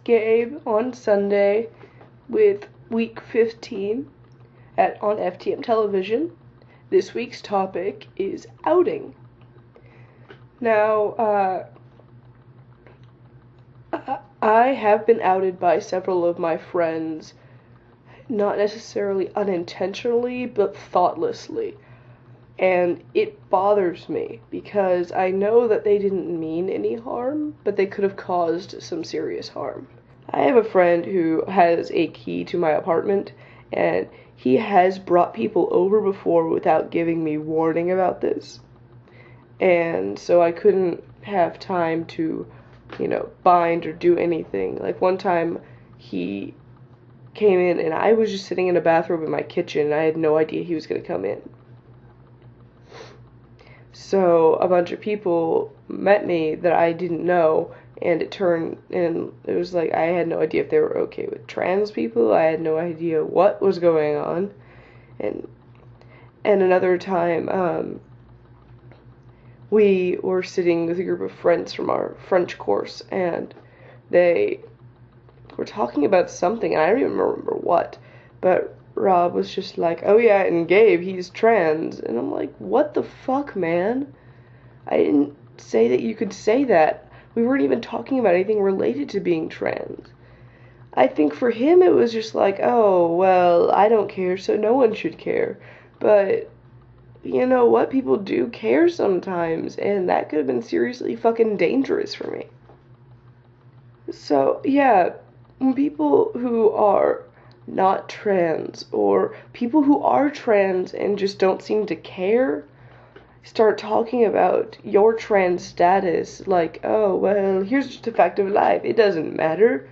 Gabe on Sunday with week 15 on FTM television. This week's topic is outing. Now, I have been outed by several of my friends, not necessarily unintentionally, but thoughtlessly. And it bothers me because I know that they didn't mean any harm, but they could have caused some serious harm. I have a friend who has a key to my apartment, and he has brought people over before without giving me warning about this. And so I couldn't have time to, bind or do anything. Like one time he came in and I was just sitting in a bathrobe in my kitchen and I had no idea he was going to come in. So a bunch of people met me that I didn't know, and it was like I had no idea if they were okay with trans people. I had no idea what was going on. And another time, we were sitting with a group of friends from our French course, and they were talking about something, and I don't even remember what, but Rob was just like, oh yeah, and Gabe, he's trans. And I'm like, what the fuck, man? I didn't say that you could say that. We weren't even talking about anything related to being trans. I think for him it was just like, oh, well, I don't care, so no one should care. But, you know what? People do care sometimes, and that could have been seriously fucking dangerous for me. So, yeah, when people who are not trans, or people who are trans and just don't seem to care, start talking about your trans status, like, oh, well, here's just a fact of life, it doesn't matter.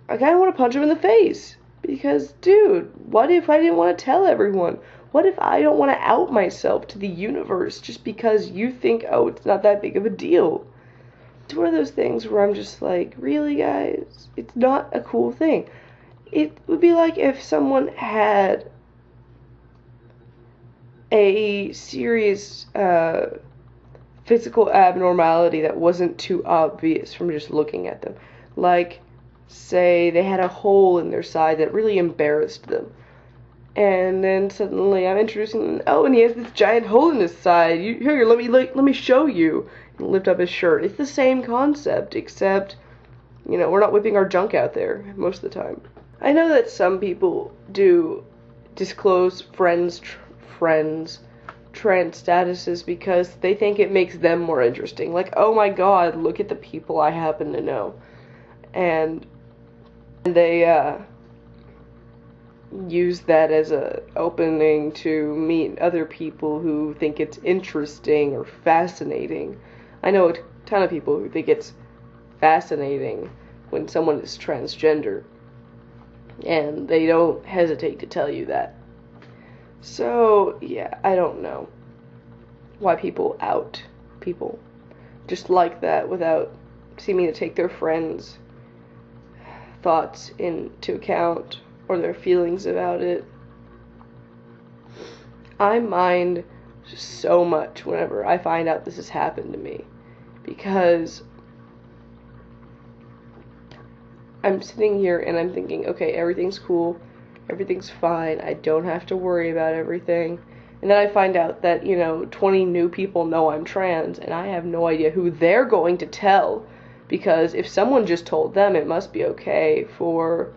I kind of want to punch him in the face, because, dude, what if I didn't want to tell everyone? What if I don't want to out myself to the universe just because you think, oh, it's not that big of a deal? It's one of those things where I'm just like, really, guys? It's not a cool thing. It would be like if someone had a serious physical abnormality that wasn't too obvious from just looking at them. Like, say they had a hole in their side that really embarrassed them. And then suddenly I'm introducing them, oh, and he has this giant hole in his side. Here, let me show you. And lift up his shirt. It's the same concept, except, we're not whipping our junk out there most of the time. I know that some people do disclose friends trans statuses because they think it makes them more interesting. Like, oh my god, look at the people I happen to know. And they use that as a opening to meet other people who think it's interesting or fascinating. I know a ton of people who think it's fascinating when someone is transgender, and they don't hesitate to tell you that. So, yeah, I don't know why people out people just like that without seeming to take their friends' thoughts into account or their feelings about it. I mind so much whenever I find out this has happened to me, because I'm sitting here and I'm thinking, okay, everything's cool, everything's fine, I don't have to worry about everything, and then I find out that, 20 new people know I'm trans, and I have no idea who they're going to tell, because if someone just told them, it must be okay for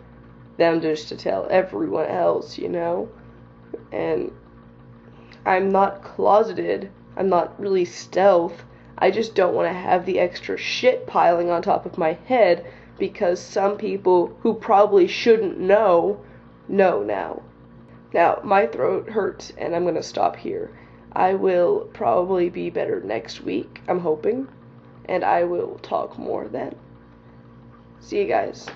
them just to tell everyone else, and I'm not closeted, I'm not really stealth, I just don't want to have the extra shit piling on top of my head because some people who probably shouldn't know now. Now, my throat hurts and I'm going to stop here. I will probably be better next week, I'm hoping, and I will talk more then. See you guys.